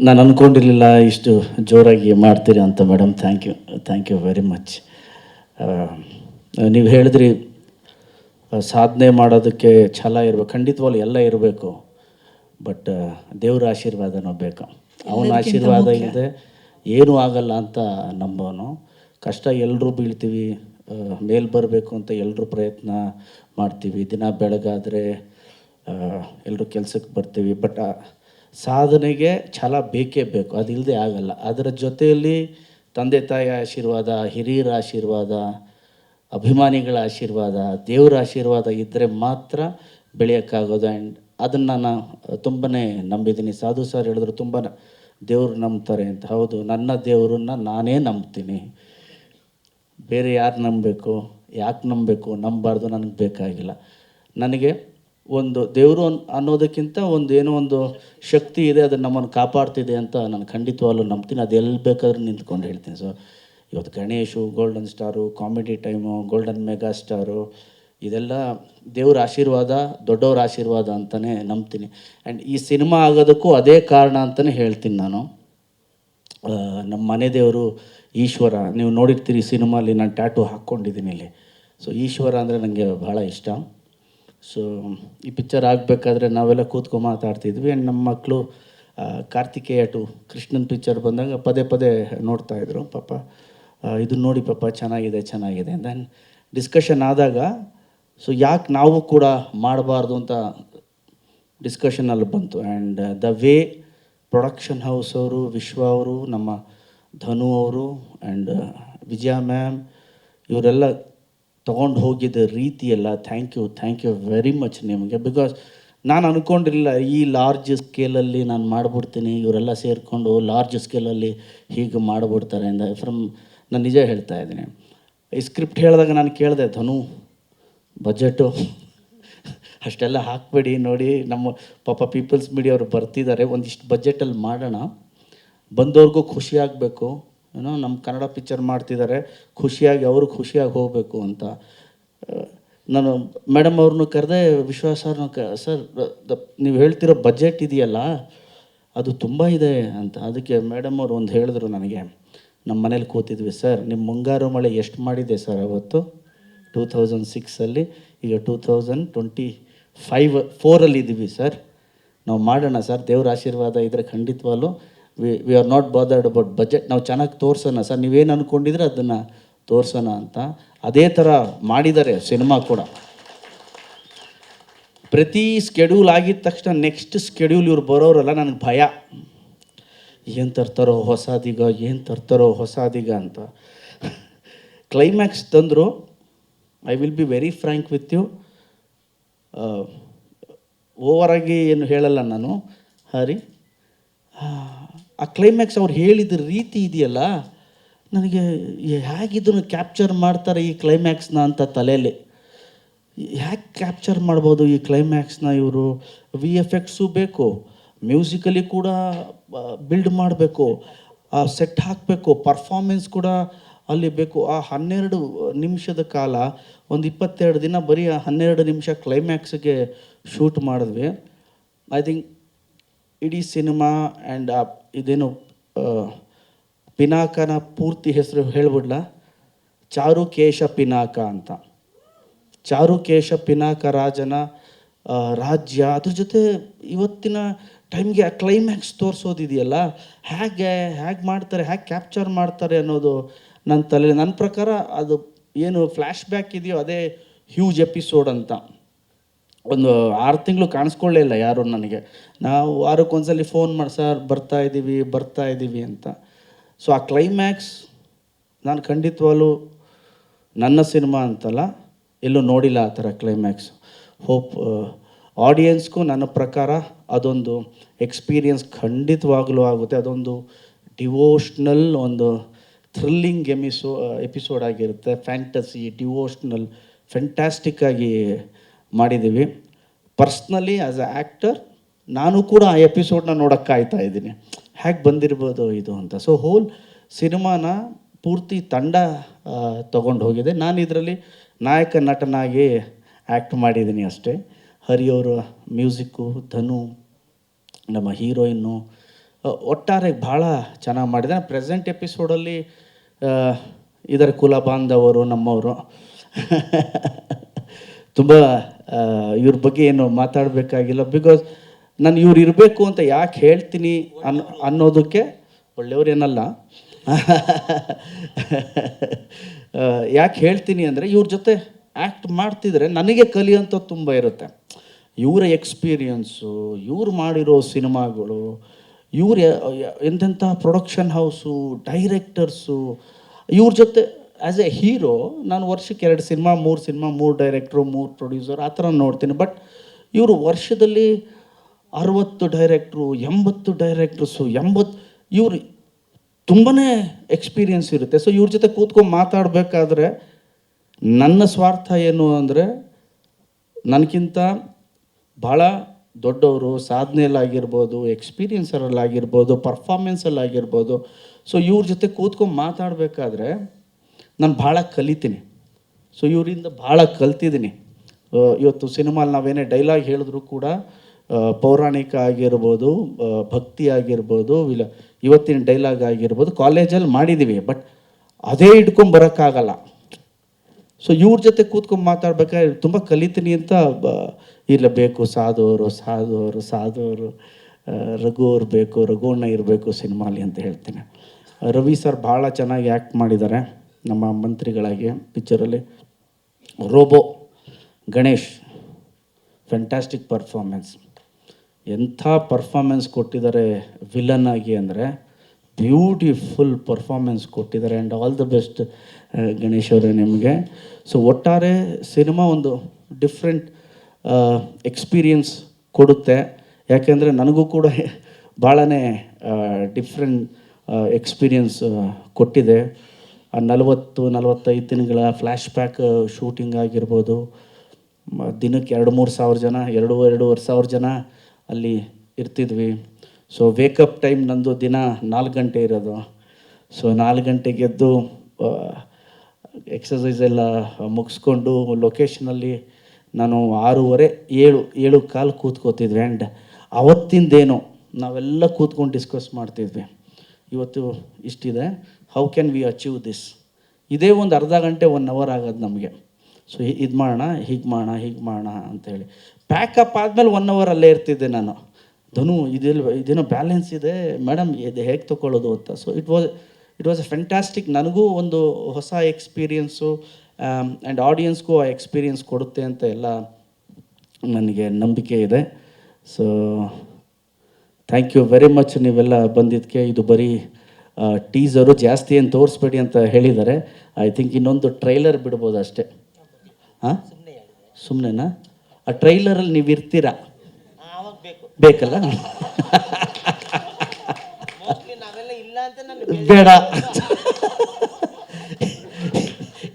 ನಾನು ಅಂದ್ಕೊಂಡಿರಲಿಲ್ಲ ಇಷ್ಟು ಜೋರಾಗಿ ಮಾಡ್ತೀರಿ ಅಂತ madam. Thank you very much. ನೀವು ಹೇಳಿದ್ರಿ ಸಾಧನೆ ಮಾಡೋದಕ್ಕೆ ಛಲ ಇರಬೇಕು, ಖಂಡಿತವಾಗ್ಲೂ ಎಲ್ಲ ಇರಬೇಕು. ಬಟ್ ದೇವ್ರ ಆಶೀರ್ವಾದನೂ ಬೇಕು. ಅವನ ಆಶೀರ್ವಾದ ಇಲ್ಲದೆ ಏನೂ ಆಗಲ್ಲ ಅಂತ ನಂಬೋನು. ಕಷ್ಟ ಎಲ್ಲರೂ ಬೀಳ್ತೀವಿ, ಮೇಲ್ ಬರಬೇಕು ಅಂತ ಎಲ್ಲರೂ ಪ್ರಯತ್ನ ಮಾಡ್ತೀವಿ. ದಿನ ಬೆಳಗಾದರೆ ಎಲ್ಲರೂ ಕೆಲಸಕ್ಕೆ ಬರ್ತೀವಿ. ಬಟ್ ಸಾಧನೆಗೆ ಛಲ ಬೇಕೇ ಬೇಕು, ಅದಿಲ್ಲದೆ ಆಗಲ್ಲ. ಅದರ ಜೊತೆಯಲ್ಲಿ ತಂದೆ ತಾಯಿ ಆಶೀರ್ವಾದ, ಹಿರಿಯರ ಆಶೀರ್ವಾದ, ಅಭಿಮಾನಿಗಳ ಆಶೀರ್ವಾದ, ದೇವರ ಆಶೀರ್ವಾದ ಇದ್ದರೆ ಮಾತ್ರ ಬೆಳೆಯೋಕ್ಕಾಗೋದು. ಆ್ಯಂಡ್ ಅದನ್ನು ನಾನು ತುಂಬನೇ ನಂಬಿದ್ದೀನಿ. ಸಾಧು ಸರ್ ಹೇಳಿದ್ರು ತುಂಬ ದೇವರು ನಂಬ್ತಾರೆ ಅಂತ. ಹೌದು, ನನ್ನ ದೇವರನ್ನ ನಾನೇ ನಂಬ್ತೀನಿ. ಬೇರೆ ಯಾರು ನಂಬಬೇಕು, ಯಾಕೆ ನಂಬಬೇಕು, ನಂಬಬಾರ್ದು, ನನಗೆ ಬೇಕಾಗಿಲ್ಲ. ನನಗೆ ಒಂದು ದೇವರು ಅನ್ನೋದಕ್ಕಿಂತ ಏನೋ ಒಂದು ಶಕ್ತಿ ಇದೆ, ಅದು ನಮ್ಮನ್ನು ಕಾಪಾಡ್ತಿದೆ ಅಂತ ನಾನು ಖಂಡಿತವಾಗ್ಲೂ ನಂಬ್ತೀನಿ. ಅದು ಎಲ್ಲಿ ಬೇಕಾದ್ರೂ ನಿಂತ್ಕೊಂಡು ಹೇಳ್ತೀನಿ. ಸೊ ಇವತ್ತು Ganesh, golden star, comedy time, golden mega star, ಇದೆಲ್ಲ ದೇವ್ರ ಆಶೀರ್ವಾದ, ದೊಡ್ಡವ್ರ ಆಶೀರ್ವಾದ ಅಂತಲೇ ನಂಬ್ತೀನಿ. ಆ್ಯಂಡ್ ಈ ಸಿನಿಮಾ ಆಗೋದಕ್ಕೂ ಅದೇ ಕಾರಣ ಅಂತಲೇ ಹೇಳ್ತೀನಿ ನಾನು. ನಮ್ಮ ಮನೆ ದೇವರು ಈಶ್ವರ. ನೀವು ನೋಡಿರ್ತೀರಿ ಸಿನಿಮಾಲಿ, ನಾನು ಟ್ಯಾಟೂ ಹಾಕ್ಕೊಂಡಿದ್ದೀನಿ ಇಲ್ಲಿ. ಸೊ ಈಶ್ವರ ಅಂದರೆ ನನಗೆ ಭಾಳ ಇಷ್ಟ. ಸೊ ಈ ಪಿಕ್ಚರ್ ಆಗಬೇಕಾದ್ರೆ ನಾವೆಲ್ಲ ಕೂತ್ಕೊಂಡು ಮಾತಾಡ್ತಿದ್ವಿ. ಆ್ಯಂಡ್ ನಮ್ಮ ಮಕ್ಕಳು ಕಾರ್ತಿಕೇಯ ಟು ಕೃಷ್ಣನ್ ಪಿಕ್ಚರ್ ಬಂದಾಗ ಪದೇ ಪದೇ ನೋಡ್ತಾಯಿದ್ರು. ಪಾಪ ಇದನ್ನು ನೋಡಿ ಪಾಪ ಚೆನ್ನಾಗಿದೆ ಚೆನ್ನಾಗಿದೆ ದೆನ್ ಡಿಸ್ಕಷನ್ ಆದಾಗ, ಸೊ ಯಾಕೆ ನಾವು ಕೂಡ ಮಾಡಬಾರ್ದು ಅಂತ ಡಿಸ್ಕಷನಲ್ಲಿ ಬಂತು. And the way production house ಅವರು, ವಿಶ್ವ ಅವರು, ನಮ್ಮ ಧನು ಅವರು ಆ್ಯಂಡ್ ವಿಜಯ ಮ್ಯಾಮ್ ಇವರೆಲ್ಲ ತೊಗೊಂಡು ಹೋಗಿದ್ದ ರೀತಿ ಎಲ್ಲ, ಥ್ಯಾಂಕ್ ಯು ವೆರಿ ಮಚ್ ನಿಮಗೆ. ಬಿಕಾಸ್ ನಾನು ಅಂದ್ಕೊಂಡಿರಲಿಲ್ಲ ಈ ಲಾರ್ಜ್ ಸ್ಕೇಲಲ್ಲಿ ನಾನು ಮಾಡಿಬಿಡ್ತೀನಿ, ಇವರೆಲ್ಲ ಸೇರಿಕೊಂಡು ಲಾರ್ಜ್ ಸ್ಕೇಲಲ್ಲಿ ಹೀಗೆ ಮಾಡಿಬಿಡ್ತಾರೆ ಅಂತ. ನಾನು ನಿಜ ಹೇಳ್ತಾ ಇದ್ದೀನಿ. ಈ ಸ್ಕ್ರಿಪ್ಟ್ ಹೇಳಿದಾಗ ನಾನು ಕೇಳಿದೆ, ಧನು ಬಜೆಟು ಅಷ್ಟೆಲ್ಲ ಹಾಕಬೇಡಿ, ನೋಡಿ ನಮ್ಮ ಪಾಪ ಪೀಪಲ್ಸ್ ಮೀಡಿಯಾ ಅವರು ಬರ್ತಿದ್ದಾರೆ, ಒಂದಿಷ್ಟು ಬಜೆಟಲ್ಲಿ ಮಾಡೋಣ, ಬಂದವ್ರಿಗೂ ಖುಷಿಯಾಗಬೇಕು, ಏನೋ ನಮ್ಮ ಕನ್ನಡ ಪಿಕ್ಚರ್ ಮಾಡ್ತಿದ್ದಾರೆ, ಖುಷಿಯಾಗಿ ಅವರು ಖುಷಿಯಾಗಿ ಹೋಗಬೇಕು ಅಂತ. ನಾನು ಮೇಡಮ್ ಅವ್ರನ್ನೂ ಕರೆದೆ, ವಿಶ್ವಾಸ ಅವ್ರನ್ನೂ ಸರ್ ನೀವು ಹೇಳ್ತಿರೋ ಬಜೆಟ್ ಇದೆಯಲ್ಲ ಅದು ತುಂಬ ಇದೆ ಅಂತ. ಅದಕ್ಕೆ ಮೇಡಮ್ ಅವ್ರು ಒಂದು ಹೇಳಿದ್ರು ನನಗೆ, ನಮ್ಮ ಮನೇಲಿ ಕೂತಿದ್ವಿ, ಸರ್ ನಿಮ್ಮ ಮುಂಗಾರು ಮಳೆ ಎಷ್ಟು ಮಾಡಿದೆ ಸರ್ ಅವತ್ತು 2006 ಈಗ 2024 ಇದ್ದೀವಿ ಸರ್, ನಾವು ಮಾಡೋಣ ಸರ್, ದೇವ್ರ ಆಶೀರ್ವಾದ ಇದ್ದರೆ ಖಂಡಿತವಾಗ್ಲೂ we are not bothered about budget, ನಾವು ಚೆನ್ನಾಗಿ ತೋರಿಸೋಣ ಸರ್, ನೀವೇನು ಅಂದ್ಕೊಂಡಿದ್ರೆ ಅದನ್ನು ತೋರಿಸೋಣ ಅಂತ. ಅದೇ ಥರ ಮಾಡಿದ್ದಾರೆ ಸಿನಿಮಾ ಕೂಡ. ಪ್ರತಿ ಸ್ಕೆಡ್ಯೂಲ್ ಆಗಿದ ತಕ್ಷಣ ನೆಕ್ಸ್ಟ್ ಸ್ಕೆಡ್ಯೂಲ್ ಇವ್ರು ಬರೋರಲ್ಲ, ನನಗೆ ಭಯ, ಏನು ತರ್ತಾರೋ ಹೊಸದೀಗ ಅಂತ. ಕ್ಲೈಮ್ಯಾಕ್ಸ್ ತಂದರು. I will be very frank with you, ಓವರಾಗಿ ಏನು ಹೇಳಲ್ಲ ನಾನು ಹರಿ. ಆ ಕ್ಲೈಮ್ಯಾಕ್ಸ್ ಅವ್ರು ಹೇಳಿದ ರೀತಿ ಇದೆಯಲ್ಲ, ನನಗೆ ಹೇಗಿದ್ದನ್ನು ಕ್ಯಾಪ್ಚರ್ ಮಾಡ್ತಾರೆ ಈ ಕ್ಲೈಮ್ಯಾಕ್ಸ್ನ ಅಂತ ತಲೆಯಲ್ಲಿ. ಹ್ಯಾಗೆ ಕ್ಯಾಪ್ಚರ್ ಮಾಡ್ಬೋದು ಈ ಕ್ಲೈಮ್ಯಾಕ್ಸ್ನ ಇವರು? ವಿ ಎಫ್ ಎಕ್ಸು ಬೇಕು, ಮ್ಯೂಸಿಕಲಿ ಕೂಡ ಬಿಲ್ಡ್ ಮಾಡಬೇಕು, ಆ ಸೆಟ್ ಹಾಕಬೇಕು, ಪರ್ಫಾರ್ಮೆನ್ಸ್ ಕೂಡ ಅಲ್ಲಿ ಬೇಕು. ಆ 12 ನಿಮಿಷದ ಕಾಲ, ಒಂದು 22 ದಿನ ಬರೀ ಆ 12 ನಿಮಿಷ ಕ್ಲೈಮ್ಯಾಕ್ಸ್ಗೆ ಶೂಟ್ ಮಾಡಿದ್ವಿ. ಐ ಥಿಂಕ್ ಇಡೀ ಸಿನಿಮಾ ಆ್ಯಂಡ್ ಇದೇನು ಪಿನಾಕನ ಪೂರ್ತಿ ಹೆಸರು ಹೇಳ್ಬಿಡ್ಲಾ, ಚಾರುಕೇಶ ಪಿನಾಕ ಅಂತ. ಚಾರುಕೇಶ ಪಿನಾಕ ರಾಜನ ರಾಜ್ಯ, ಅದ್ರ ಜೊತೆ ಇವತ್ತಿನ ಟೈಮ್ಗೆ ಆ ಕ್ಲೈಮ್ಯಾಕ್ಸ್ ತೋರಿಸೋದಿದೆಯಲ್ಲ, ಹೇಗೆ ಮಾಡ್ತಾರೆ, ಹೇಗೆ ಕ್ಯಾಪ್ಚರ್ ಮಾಡ್ತಾರೆ ಅನ್ನೋದು ನನ್ನ ತಲೆ. ನನ್ನ ಪ್ರಕಾರ ಅದು ಏನು ಫ್ಲ್ಯಾಶ್ ಬ್ಯಾಕ್ ಇದೆಯೋ ಅದೇ ಹ್ಯೂಜ್ ಎಪಿಸೋಡ್ ಅಂತ. ಒಂದು 6 ತಿಂಗಳು ಕಾಣಿಸ್ಕೊಳ್ಳೇ ಇಲ್ಲ ಯಾರು ನನಗೆ. ನಾವು ವಾರಕ್ಕೊಂದ್ಸಲಿ ಫೋನ್ ಮಾಡಿ, ಸರ್ ಬರ್ತಾ ಇದ್ದೀವಿ ಅಂತ. ಸೊ ಆ ಕ್ಲೈಮ್ಯಾಕ್ಸ್ ನಾನು ಖಂಡಿತವಾಗ್ಲೂ ನನ್ನ ಸಿನಿಮಾ ಅಂತಲ್ಲ, ಎಲ್ಲೂ ನೋಡಿಲ್ಲ ಆ ಥರ ಕ್ಲೈಮ್ಯಾಕ್ಸ್. ಹೋಪ್ ಆಡಿಯನ್ಸ್ಗೂ ನನ್ನ ಪ್ರಕಾರ ಅದೊಂದು ಎಕ್ಸ್ಪೀರಿಯನ್ಸ್ ಖಂಡಿತವಾಗಲೂ ಆಗುತ್ತೆ. ಅದೊಂದು ಡಿವೋಷ್ನಲ್, ಒಂದು ಥ್ರಿಲ್ಲಿಂಗ್ ಎಪಿಸೋಡ್ ಆಗಿರುತ್ತೆ. ಫ್ಯಾಂಟಸಿ, ಡಿವೋಷ್ನಲ್, ಫ್ಯಾಂಟಾಸ್ಟಿಕ್ಕಾಗಿ ಮಾಡಿದ್ದೀವಿ. ಪರ್ಸ್ನಲಿ ಆ್ಯಸ್ ಅ ಆ್ಯಕ್ಟರ್ ನಾನು ಕೂಡ ಆ ಎಪಿಸೋಡ್ನ ನೋಡೋಕ್ಕೆ ಕಾಯ್ತಾ ಇದ್ದೀನಿ, ಹೇಗೆ ಬಂದಿರ್ಬೋದು ಇದು ಅಂತ. ಸೊ ಹೋಲ್ ಸಿನಿಮಾನ ಪೂರ್ತಿ ತಂಡ ತೊಗೊಂಡು ಹೋಗಿದೆ. ನಾನು ಇದರಲ್ಲಿ ನಾಯಕ ನಟನಾಗಿ ಆ್ಯಕ್ಟ್ ಮಾಡಿದ್ದೀನಿ ಅಷ್ಟೇ. ಹರಿಯವರು ಮ್ಯೂಸಿಕ್ಕು, ಧನು ನಮ್ಮ ಹೀರೋಯಿನ್ನು, ಒಟ್ಟಾರೆ ಭಾಳ ಚೆನ್ನಾಗಿ ಮಾಡಿದೆ. ಪ್ರೆಸೆಂಟ್ ಎಪಿಸೋಡಲ್ಲಿ ಇದರ ಕುಲ ಬಾಂಧವರು ನಮ್ಮವರು ತುಂಬ ಇವ್ರ ಬಗ್ಗೆ ಏನು ಮಾತಾಡಬೇಕಾಗಿಲ್ಲ. ಬಿಕಾಸ್ ನಾನು ಇವ್ರು ಇರಬೇಕು ಅಂತ ಯಾಕೆ ಹೇಳ್ತೀನಿ ಅನ್ನೋದಕ್ಕೆ ಒಳ್ಳೆಯವ್ರೇನಲ್ಲ ಯಾಕೆ ಹೇಳ್ತೀನಿ ಅಂದರೆ ಇವ್ರ ಜೊತೆ ಆ್ಯಕ್ಟ್ ಮಾಡ್ತಿದ್ರೆ ನನಗೆ ಕಲಿಯೋಂಥದ್ದು ತುಂಬ ಇರುತ್ತೆ. ಇವರ ಎಕ್ಸ್ಪೀರಿಯನ್ಸು, ಇವ್ರು ಮಾಡಿರೋ ಸಿನಿಮಾಗಳು, ಇವ್ರು ಎಂತೆಂಥ ಪ್ರೊಡಕ್ಷನ್ ಹೌಸು, ಡೈರೆಕ್ಟರ್ಸು, ಇವ್ರ ಜೊತೆ ಆ್ಯಸ್ ಎ ಹೀರೋ ನಾನು ವರ್ಷಕ್ಕೆ 2 ಸಿನಿಮಾ 3 ಸಿನಿಮಾ 3 ಡೈರೆಕ್ಟ್ರು 3 ಪ್ರೊಡ್ಯೂಸರ್ ಆ ಥರ ನೋಡ್ತೀನಿ. ಬಟ್ ಇವರು ವರ್ಷದಲ್ಲಿ 60 ಡೈರೆಕ್ಟ್ರು 80 ಡೈರೆಕ್ಟ್ರಸ್ಸು ಇವರು ತುಂಬಾ ಎಕ್ಸ್ಪೀರಿಯನ್ಸ್ ಇರುತ್ತೆ. ಸೊ ಇವ್ರ ಜೊತೆ ಕೂತ್ಕೊಂಡು ಮಾತಾಡಬೇಕಾದ್ರೆ ನನ್ನ ಸ್ವಾರ್ಥ ಏನು ಅಂದರೆ ನನಗಿಂತ ಭಾಳ ದೊಡ್ಡವರು ಸಾಧನೆಯಲ್ಲಾಗಿರ್ಬೋದು, ಎಕ್ಸ್ಪೀರಿಯನ್ಸರಲ್ಲಾಗಿರ್ಬೋದು, ಪರ್ಫಾರ್ಮೆನ್ಸಲ್ಲಾಗಿರ್ಬೋದು. ಸೊ ಇವ್ರ ಜೊತೆ ಕೂತ್ಕೊಂಡು ಮಾತಾಡಬೇಕಾದ್ರೆ ನಾನು ಭಾಳ ಕಲಿತೀನಿ. ಸೊ ಇವರಿಂದ ಭಾಳ ಕಲ್ತಿದ್ದೀನಿ. ಇವತ್ತು ಸಿನಿಮಾಲ್ಲಿ ನಾವೇನೇ ಡೈಲಾಗ್ ಹೇಳಿದ್ರು ಕೂಡ ಪೌರಾಣಿಕ ಆಗಿರ್ಬೋದು, ಭಕ್ತಿ ಆಗಿರ್ಬೋದು, ಇವತ್ತಿನ ಡೈಲಾಗ್ ಆಗಿರ್ಬೋದು ಕಾಲೇಜಲ್ಲಿ ಮಾಡಿದ್ದೀವಿ. ಬಟ್ ಅದೇ ಇಟ್ಕೊಂಬರೋಕ್ಕಾಗಲ್ಲ. ಸೊ ಇವ್ರ ಜೊತೆ ಕೂತ್ಕೊಂಡು ಮಾತಾಡ್ಬೇಕಾದ್ರೆ ತುಂಬ ಕಲಿತೀನಿ ಅಂತ ಇರಲೇಬೇಕು. ಸಾಧುವರು ರಘು ಅವ್ರು ಬೇಕು, ರಘುವಣ್ಣ ಇರಬೇಕು ಸಿನಿಮಾಲಿ ಅಂತ ಹೇಳ್ತೀನಿ. ರವಿ ಸರ್ ಭಾಳ ಚೆನ್ನಾಗಿ ಆ್ಯಕ್ಟ್ ಮಾಡಿದ್ದಾರೆ ನಮ್ಮ ಮಂತ್ರಿಗಳಾಗಿ ಪಿಕ್ಚರಲ್ಲಿ. ರೋಬೋ ಗಣೇಶ್ ಫ್ಯಾಂಟಾಸ್ಟಿಕ್ ಪರ್ಫಾರ್ಮೆನ್ಸ್, ಎಂಥ ಪರ್ಫಾರ್ಮೆನ್ಸ್ ಕೊಟ್ಟಿದ್ದಾರೆ ವಿಲನ್ ಆಗಿ ಅಂದರೆ ಬ್ಯೂಟಿಫುಲ್ ಪರ್ಫಾರ್ಮೆನ್ಸ್ ಕೊಟ್ಟಿದ್ದಾರೆ. And all the best Ganesh ಅವರೇ ನಿಮಗೆ. ಸೊ ಒಟ್ಟಾರೆ ಸಿನಿಮಾ ಒಂದು ಡಿಫ್ರೆಂಟ್ ಎಕ್ಸ್ಪೀರಿಯನ್ಸ್ ಕೊಡುತ್ತೆ. ಯಾಕೆಂದರೆ ನನಗೂ ಕೂಡ ಭಾಳನೇ ಡಿಫ್ರೆಂಟ್ ಎಕ್ಸ್ಪೀರಿಯನ್ಸ್ ಕೊಟ್ಟಿದೆ. 40-45 ದಿನಗಳ ಫ್ಲ್ಯಾಶ್ ಬ್ಯಾಕ್ ಶೂಟಿಂಗ್ ಆಗಿರ್ಬೋದು, ದಿನಕ್ಕೆ 2-3 ಸಾವಿರ ಜನ 2-2.5 ಸಾವಿರ ಜನ ಅಲ್ಲಿ ಇರ್ತಿದ್ವಿ. ಸೊ ವೇಕಪ್ ಟೈಮ್ ನಂದು ದಿನ 4 ಗಂಟೆ ಇರೋದು. ಸೊ 4 ಗಂಟೆಗೆ ಎದ್ದು ಎಕ್ಸಸೈಸ್ ಎಲ್ಲ ಮುಗಿಸ್ಕೊಂಡು ಲೊಕೇಶನಲ್ಲಿ ನಾನು 6:30-7 ಕೂತ್ಕೋತಿದ್ವಿ. ಆ್ಯಂಡ್ ಅವತ್ತಿಂದೇನು ನಾವೆಲ್ಲ ಕೂತ್ಕೊಂಡು ಡಿಸ್ಕಸ್ ಮಾಡ್ತಿದ್ವಿ. ಇವತ್ತು ಇಷ್ಟಿದೆ, how can we achieve this. ಇದೇ ಒಂದು ಅರ್ಧ ಗಂಟೆ 1 ಅವರ್ ಆಗೋದು ನಮಗೆ. ಸೊ ಇದು ಮಾಡೋಣ, ಹೀಗೆ ಮಾಡೋಣ ಅಂಥೇಳಿ ಪ್ಯಾಕಪ್ ಆದಮೇಲೆ 1 ಅವರ್ ಅಲ್ಲೇ ಇರ್ತಿದ್ದೆ ನಾನು. ಧನು ಇದೇನೋ ಬ್ಯಾಲೆನ್ಸ್ ಇದೆ ಮೇಡಮ್, ಇದು ಹೇಗೆ ತೊಗೊಳ್ಳೋದು ಅಂತ. So it was A fantastic. ನನಗೂ ಒಂದು ಹೊಸ ಎಕ್ಸ್ಪೀರಿಯನ್ಸು ಆ್ಯಂಡ್ ಆಡಿಯನ್ಸ್ಗೂ ಆ ಎಕ್ಸ್ಪೀರಿಯನ್ಸ್ ಕೊಡುತ್ತೆ ಅಂತ ಎಲ್ಲ ನನಗೆ ನಂಬಿಕೆ ಇದೆ. So thank you very much ನೀವೆಲ್ಲ ಬಂದಿದ್ದಕ್ಕೆ. ಇದು ಬರೀ ಟೀಸರು, ಜಾಸ್ತಿ ಏನು ತೋರಿಸ್ಬೇಡಿ ಅಂತ ಹೇಳಿದ್ದಾರೆ. ಐ ಥಿಂಕ್ ಇನ್ನೊಂದು ಟ್ರೈಲರ್ ಬಿಡ್ಬೋದು ಅಷ್ಟೇ. ಹಾಂ, ಸುಮ್ಮನೆನಾ? ಆ ಟ್ರೈಲರಲ್ಲಿ ನೀವು ಇರ್ತೀರಾ? ಬೇಕಲ್ಲ? ಬೇಡ,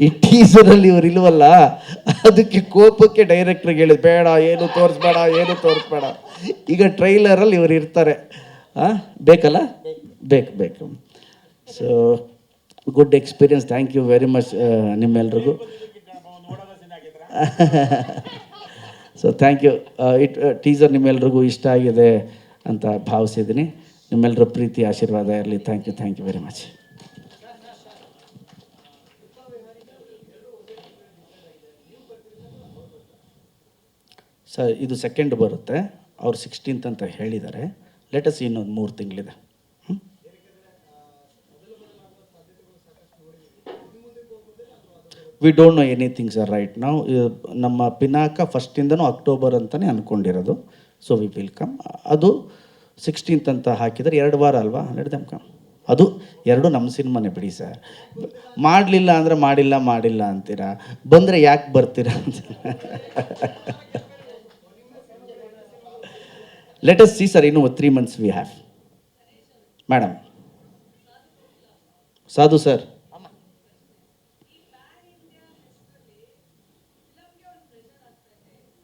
ಈ ಟೀಸರಲ್ಲಿ ಇವ್ರು ಇಲ್ವಲ್ಲ, ಅದಕ್ಕೆ ಕೋಪಕ್ಕೆ ಡೈರೆಕ್ಟ್ರಿಗೆ ಹೇಳಿದ್ ಬೇಡ, ಏನು ತೋರಿಸ್ಬೇಡ. ಈಗ ಟ್ರೈಲರಲ್ಲಿ ಇವ್ರು ಇರ್ತಾರೆ. ಬೇಕಲ್ಲ? ಬೇಕು. So good experience. Thank you very much ನಿಮ್ಮೆಲ್ರಿಗೂ. So thank you. ಟೀಸರ್ ನಿಮ್ಮೆಲ್ರಿಗೂ ಇಷ್ಟ ಆಗಿದೆ ಅಂತ ಭಾವಿಸಿದ್ದೀನಿ. ನಿಮ್ಮೆಲ್ಲರ ಪ್ರೀತಿ ಆಶೀರ್ವಾದ ಇರಲಿ. Thank you very much. Sir ಇದು ಸೆಕೆಂಡ್ ಬರುತ್ತೆ. ಅವ್ರು 16th ಅಂತ ಹೇಳಿದ್ದಾರೆ. ಲೆಟಸ್ ಇನ್ನೊಂದು 3 ತಿಂಗಳಿದೆ. We don't know anything sir right ನಾವು. ನಮ್ಮ ಪಿನಾಕ ಫಸ್ಟಿಂದನೂ ಅಕ್ಟೋಬರ್ ಅಂತಲೇ ಅಂದ್ಕೊಂಡಿರೋದು. So we will come. ಅದು 16th ಅಂತ ಹಾಕಿದರೆ 2 ವಾರ ಅಲ್ವಾ? ಅದು 2 ನಮ್ಮ ಸಿನಿಮಾನೇ ಬಿಡಿ ಸರ್. ಮಾಡಲಿಲ್ಲ ಅಂದರೆ ಮಾಡಿಲ್ಲ ಅಂತೀರಾ, ಬಂದರೆ ಯಾಕೆ ಬರ್ತೀರಾ ಅಂತ. ಲೆಟ್ ಅಸ್ ಸಿ ಸರ್, ಇನ್ನು 3 months ವಿ ಹ್ಯಾವ್. ಮೇಡಮ್ ಸಾಧು ಸರ್.